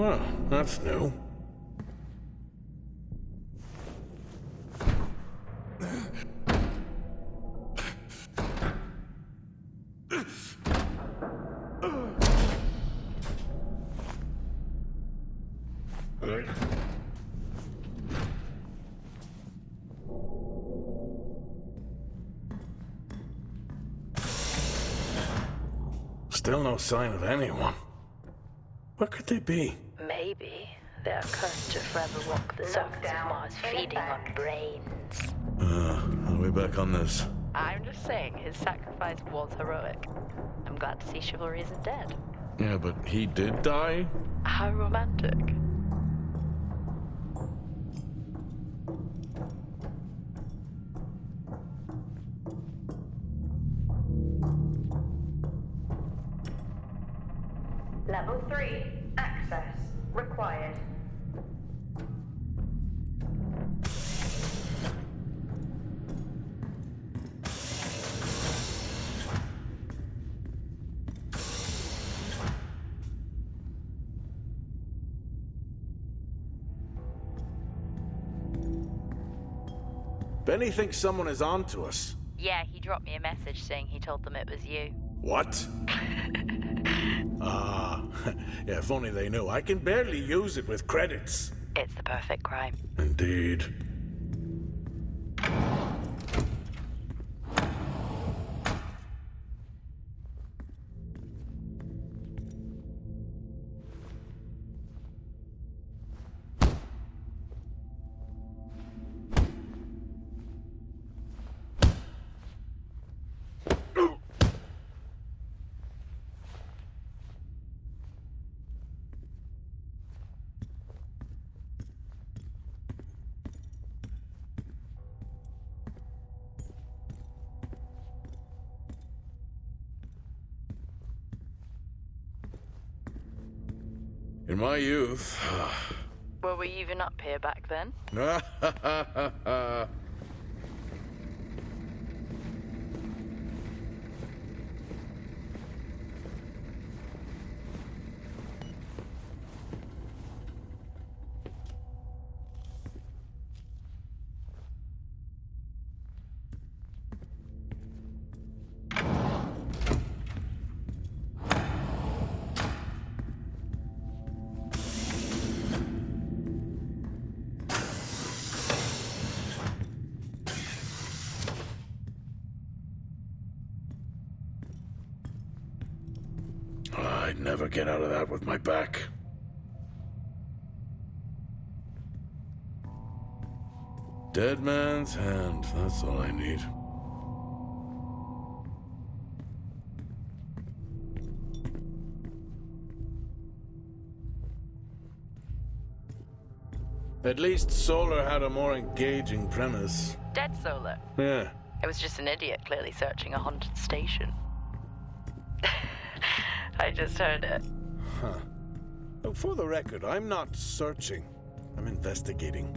Well, that's new. Still no sign of anyone. Where could they be? Maybe they're cursed to forever walk the surface of Mars, feeding on brains. Are we back on this? I'm just saying, his sacrifice was heroic. I'm glad to see chivalry isn't dead. Yeah, but he did die? How romantic. Level 3, access required. Benny thinks someone is on to us. Yeah, he dropped me a message saying he told them it was you. What? Yeah, if only they knew. I can barely use it with credits. It's the perfect crime. Indeed. In my youth... Were we even up here back then? I'd never get out of that with my back. Dead man's hand, that's all I need. At least Solar had a more engaging premise. Dead Solar. Yeah. It was just an idiot clearly searching a haunted station. I just heard it. Huh. Oh, for the record, I'm not searching. I'm investigating.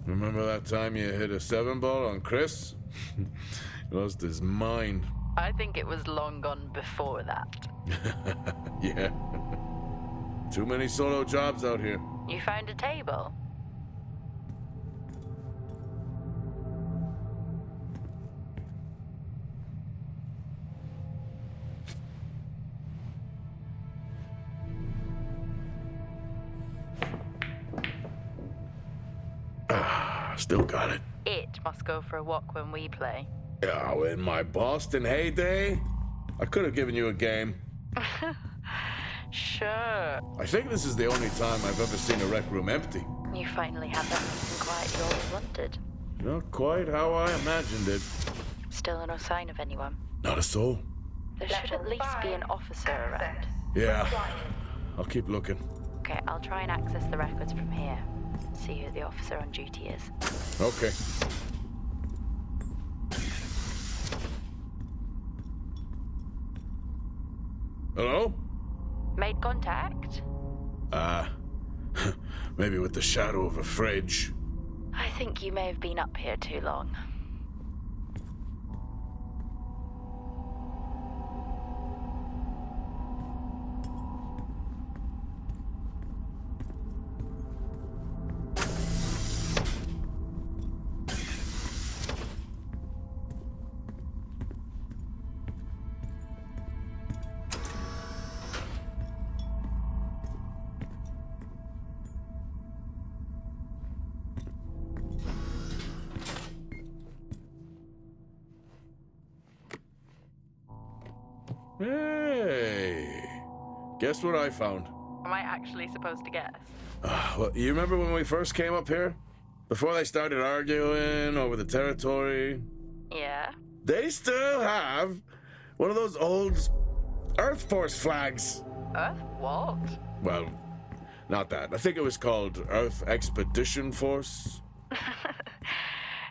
Remember that time you hit a 7-ball on Chris? He lost his mind. I think it was long gone before that. Yeah. Too many solo jobs out here. You found a table? Still got it. It must go for a walk when we play. Oh, in my Boston heyday, I could have given you a game. Sure. I think this is the only time I've ever seen a rec room empty. You finally had that peace and quiet you always wanted. Not quite how I imagined it. Still no sign of anyone. Not a soul. There should at least be an officer around. Yeah. I'll keep looking. Okay, I'll try and access the records from here. See who the officer on duty is. Okay. Hello? Made contact? Maybe with the shadow of a fridge. I think you may have been up here too long. Hey, guess what I found? Am I actually supposed to guess? Well, you remember when we first came up here? Before they started arguing over the territory? Yeah? They still have one of those old Earth Force flags. Earth what? Well, not that. I think it was called Earth Expedition Force.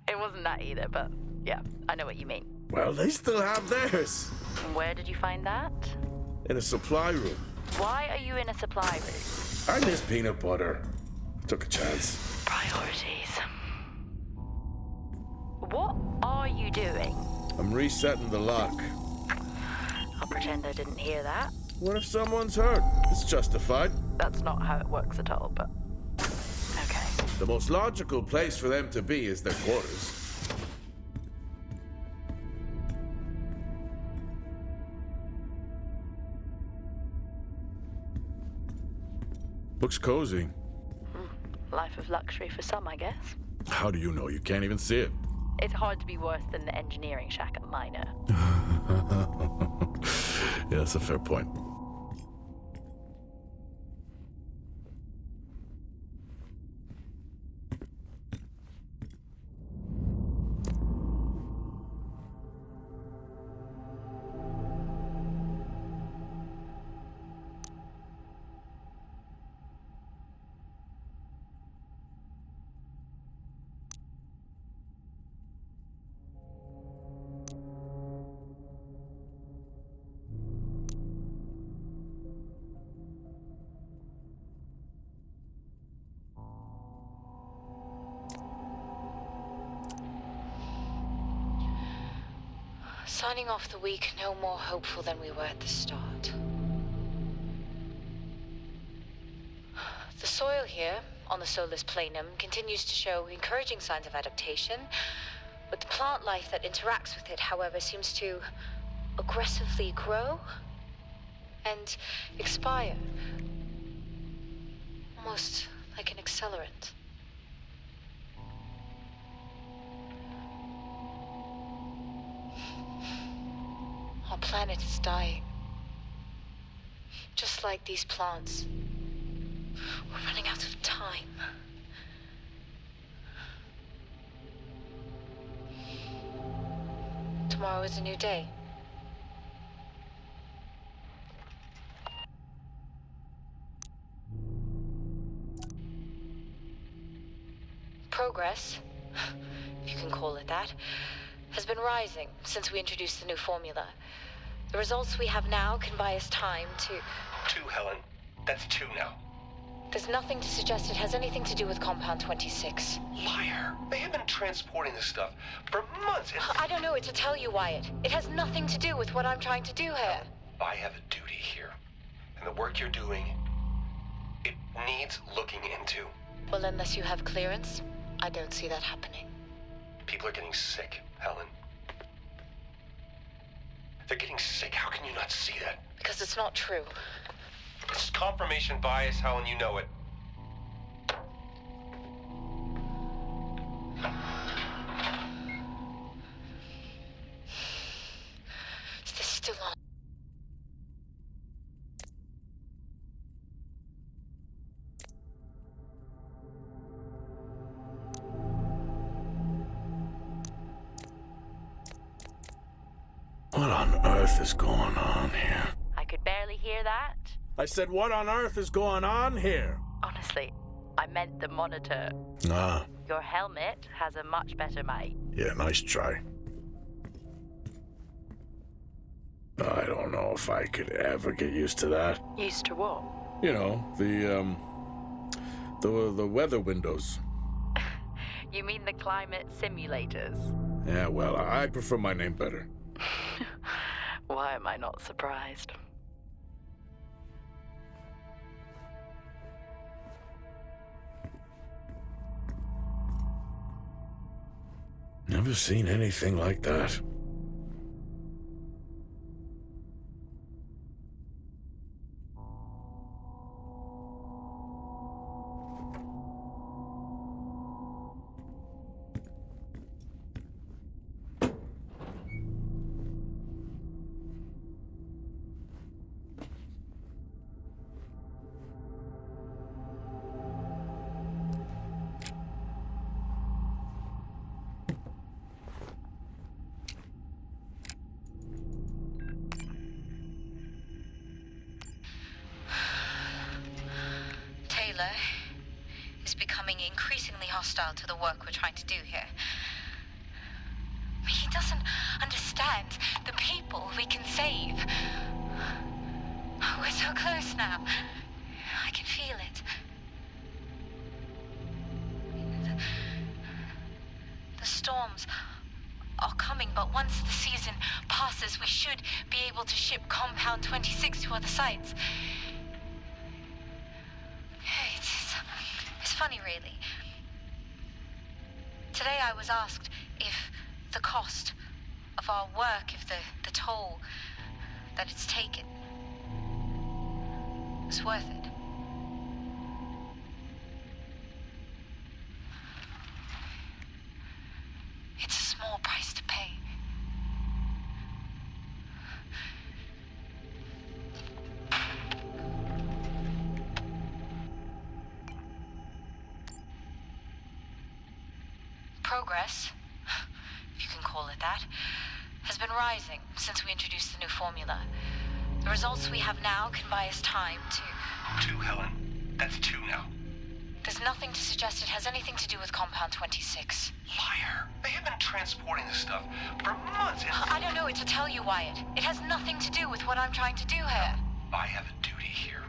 It wasn't that either, but yeah, I know what you mean. Well, they still have theirs. And where did you find that? In a supply room. Why are you in a supply room? I miss peanut butter. Took a chance. Priorities. What are you doing? I'm resetting the lock. I'll pretend I didn't hear that. What if someone's hurt? It's justified. That's not how it works at all, but... Okay. The most logical place for them to be is their quarters. Looks cozy. Life of luxury for some, I guess. How do you know? You can't even see it. It's hard to be worse than the engineering shack at Minor. Yeah, that's a fair point. Signing off the week no more hopeful than we were at the start. The soil here, on the Solis Planum, continues to show encouraging signs of adaptation, but the plant life that interacts with it, however, seems to aggressively grow and expire. Almost like an accelerant. Our planet is dying. Just like these plants. We're running out of time. Tomorrow is a new day. Progress, if you can call it that, has been rising since we introduced the new formula. The results we have now can buy us time to... 2, Helen. That's 2 now. There's nothing to suggest it has anything to do with Compound 26. Liar. They have been transporting this stuff for months. I don't know what to tell you, Wyatt. It has nothing to do with what I'm trying to do here. I have a duty here. And the work you're doing, it needs looking into. Well, unless you have clearance, I don't see that happening. People are getting sick, Helen. They're getting sick. How can you not see that? Because it's not true. It's confirmation bias, Helen. You know it. Is this still on? What on earth is going on here? I could barely hear that. I said, what on earth is going on here? Honestly, I meant the monitor. Ah, Your helmet has a much better mic. yeah, nice try. I don't know if I could ever get used to that. Used to what? You know, the weather windows. You mean the climate simulators? Yeah, well, I prefer my name better. Why am I not surprised? Never seen anything like that. it's becoming increasingly hostile to the work we're trying to do here. He doesn't understand the people we can save. We're so close now. I can feel it. The storms are coming, but once the season passes, we should be able to ship Compound 26 to other sites. It's funny, really. Today I was asked if the cost of our work, if the toll that it's taken is worth it. It's a small price to pay. Progress, if you can call it that, has been rising since we introduced the new formula. The results we have now can buy us time to... 2, Helen. That's 2 now. There's nothing to suggest it has anything to do with Compound 26. Liar. They have been transporting this stuff for months. I don't know what to tell you, Wyatt. It has nothing to do with what I'm trying to do here. I have a duty here.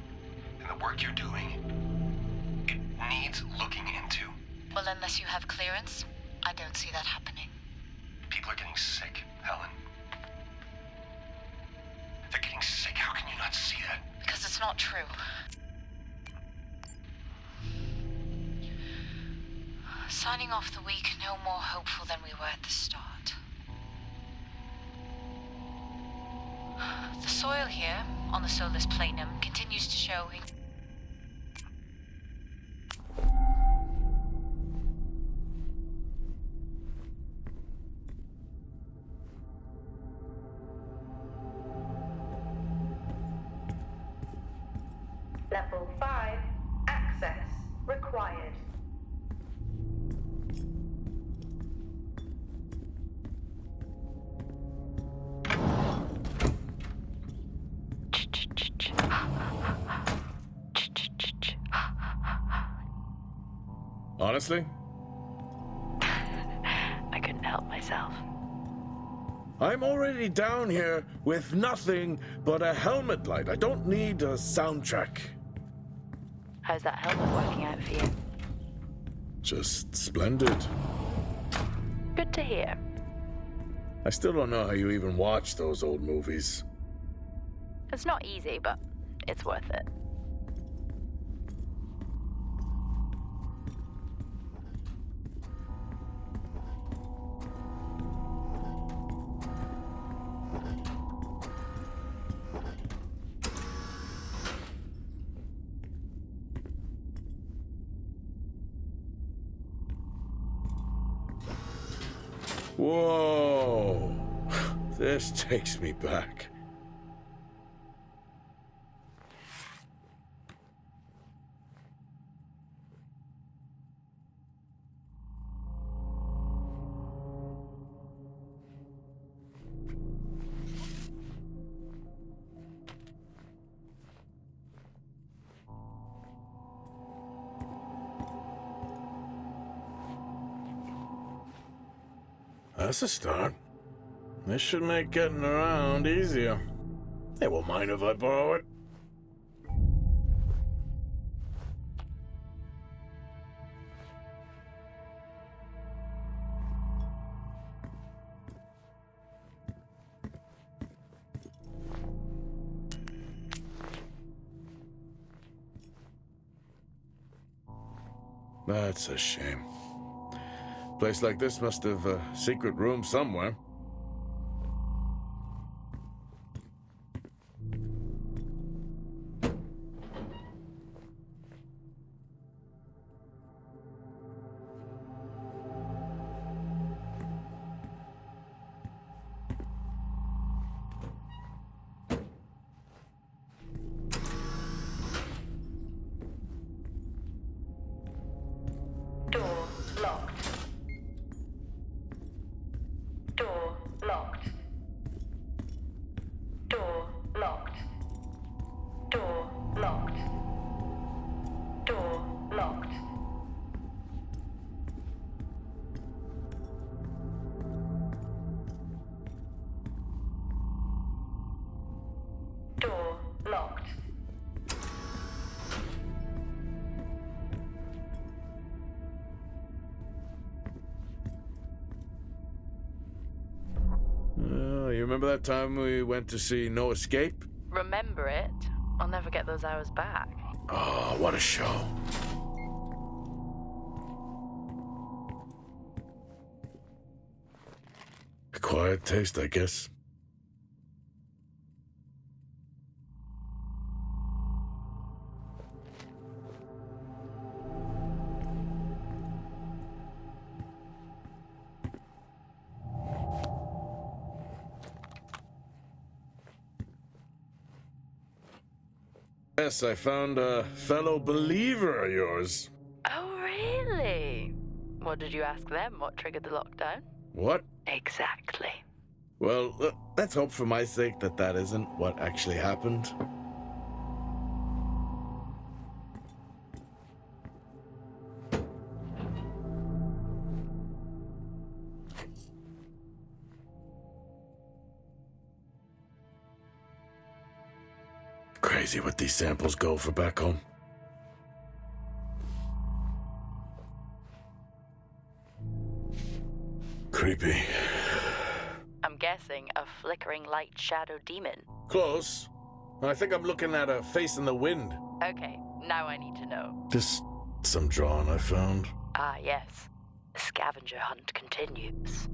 And the work you're doing, it needs looking into. Well, unless you have clearance, I don't see that happening. People are getting sick, Helen. They're getting sick. How can you not see that? Because it's not true. Signing off the week no more hopeful than we were at the start. The soil here, on the Solis Planum, continues to show... Level 5, access required. Honestly, I couldn't help myself. I'm already down here with nothing but a helmet light. I don't need a soundtrack. How's that helmet working out for you? Just splendid. Good to hear. I still don't know how you even watch those old movies. It's not easy, but it's worth it. Whoa! This takes me back. That's a start. This should make getting around easier. They won't mind if I borrow it. That's a shame. Place like this must have a secret room somewhere. Door locked. Door Remember that time we went to see No Escape? Remember it? I'll never get those hours back. Oh, what a show. Acquired taste, I guess. Yes, I found a fellow believer of yours. Oh, really? What did you ask them? What triggered the lockdown? What? Exactly. Well, let's hope for my sake that that isn't what actually happened. Crazy what these samples go for back home. Creepy. I'm guessing a flickering light shadow demon. Close. I think I'm looking at a face in the wind. Okay, now I need to know. Just some drawing I found. Ah, yes. The scavenger hunt continues.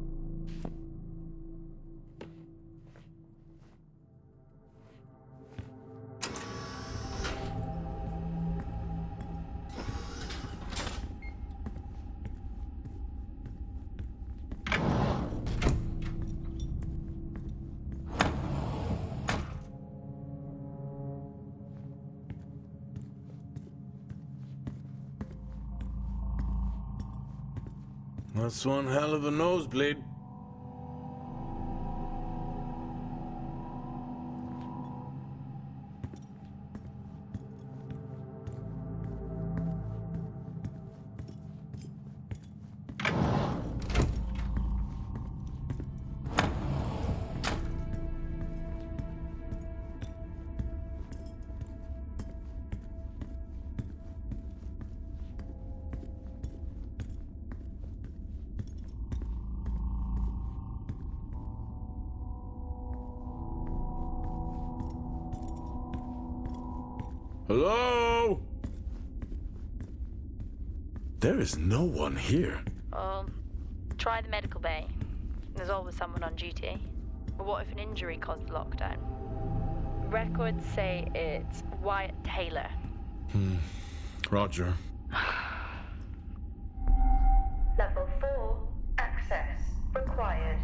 That's one hell of a nosebleed. Hello? There is no one here. Try the medical bay. There's always someone on duty. But what if an injury caused the lockdown? Records say it's Wyatt Taylor. Roger. Level 4, access required.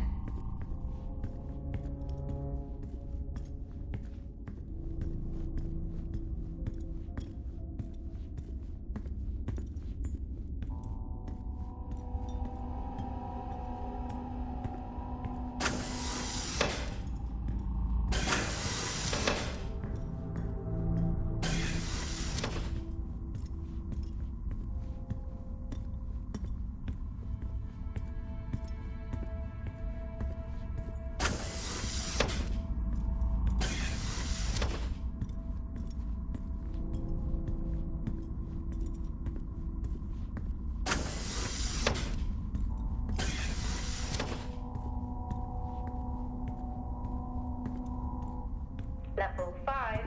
Level 5,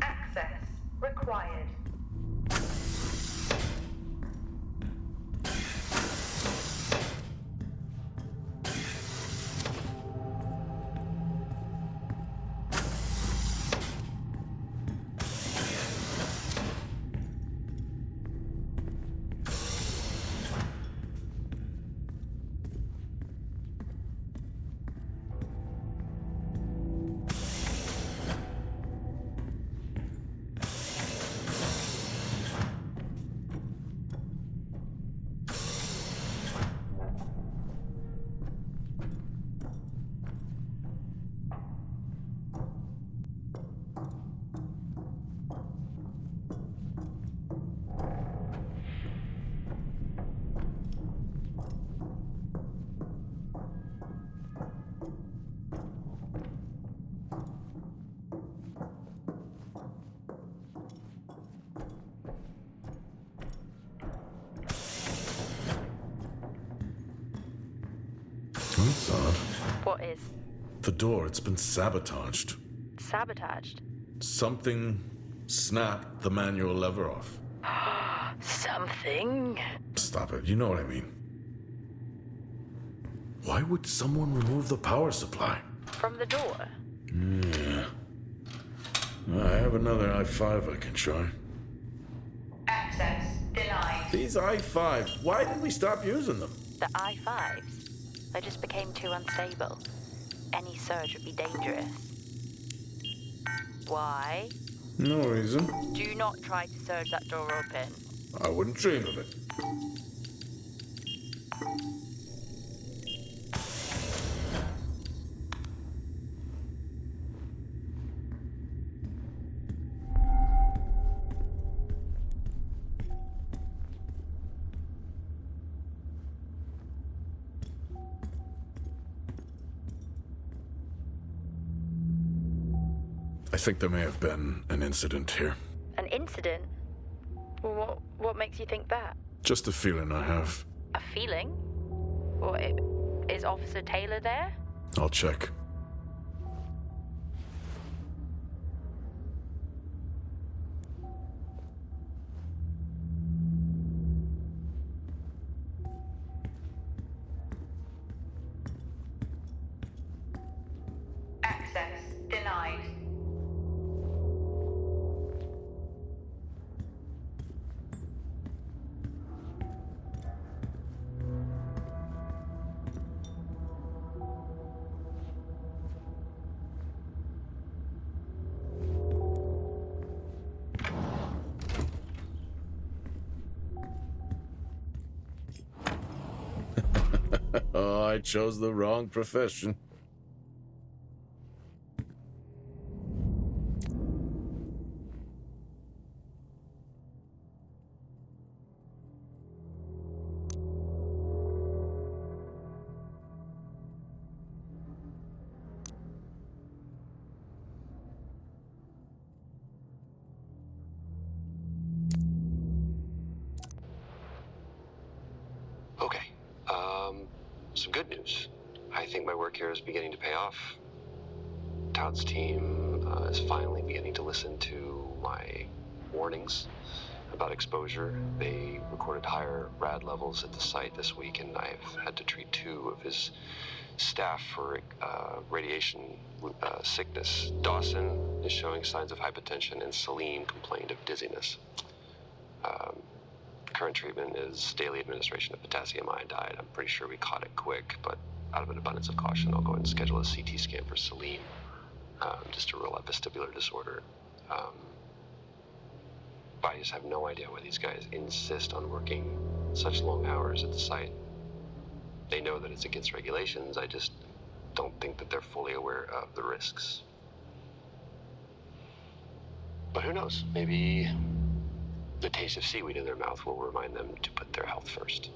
access required. That's odd. What is? The door, it's been sabotaged. Sabotaged? Something snapped the manual lever off. Something? Stop it, you know what I mean. Why would someone remove the power supply? From the door? Yeah. I have another i5 I can try. Access denied. These i5s, why did we stop using them? The I-5s? They just became too unstable. Any surge would be dangerous. Why? No reason. Do not try to surge that door open. I wouldn't dream of it. I think there may have been an incident here. An incident? Well, what makes you think that? Just a feeling I have. A feeling? What, is Officer Taylor there? I'll check. Access denied. Oh, I chose the wrong profession. Okay. Some good news. I think my work here is beginning to pay off. Todd's team is finally beginning to listen to my warnings about exposure. They recorded higher rad levels at the site this week, and I've had to treat 2 of his staff for radiation sickness. Dawson is showing signs of hypotension, and Celine complained of dizziness. Current treatment is daily administration of potassium iodide. I'm pretty sure we caught it quick, but out of an abundance of caution, I'll go ahead and schedule a CT scan for Celine, just to rule out vestibular disorder. But I just have no idea why these guys insist on working such long hours at the site. They know that it's against regulations. I just don't think that they're fully aware of the risks. But who knows? Maybe the taste of seaweed in their mouth will remind them to put their health first.